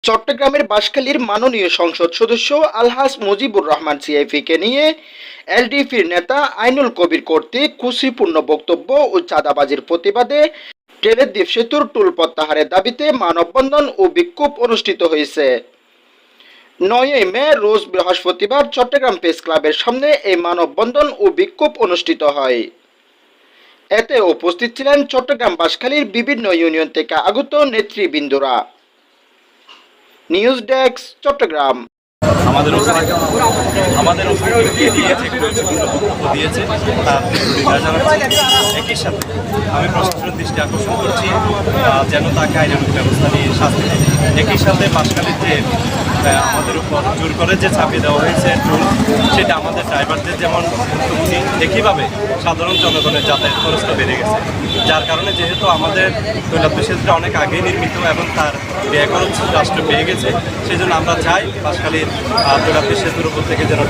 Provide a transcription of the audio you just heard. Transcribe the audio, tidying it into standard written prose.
চট্টগ্রামের বাঁশখালীর মাননীয় সংসদ সদস্য আলহাজ মুজিবুর রহমান সিআইপিকে নিয়ে এলডিপির নেতা আইনুল কবির কর্তৃক কুশিপূর্ণ বক্তব্য ও চাঁদাবাজির প্রতিবাদে টেলেদ্বীপ সেতুর টুল প্রত্যাহারের দাবিতে মানববন্ধন ও বিক্ষোভ অনুষ্ঠিত হয়েছে। ৯ মে রোজ বৃহস্পতিবার চট্টগ্রাম প্রেস ক্লাবের সামনে এই মানববন্ধন ও বিক্ষোভ অনুষ্ঠিত হয়। এতে উপস্থিত ছিলেন চট্টগ্রাম বাঁশখালীর বিভিন্ন ইউনিয়ন থেকে আগত নেতৃবৃন্দরা। News desk, Chittagong. আমাদের দিয়েছে তার একই সাথে আমি প্রশাসনের দৃষ্টি আকর্ষণ করছি যেন তাকে আইনানুগ ব্যবস্থা নিয়ে শাস্তি দেয়। একই সাথে বাঁশখালীর যে আমাদের উপর জোর করে যে চাপিয়ে দেওয়া হয়েছে টুল, সেটা আমাদের ড্রাইভারদের যেমন ভুক্তভোগী, একইভাবে সাধারণ জনগণের যাতায়াত খরচটা বেড়ে গেছে। যার কারণে যেহেতু আমাদের তৈলাক্ত সেতুটা অনেক আগেই নির্মিত এবং তার ব্যয় খরচ রাষ্ট্র পেয়ে গেছে, সেই জন্য আমরা চাই বাঁশখালীর তৈলাক্ত সেতুর উপর থেকে যেন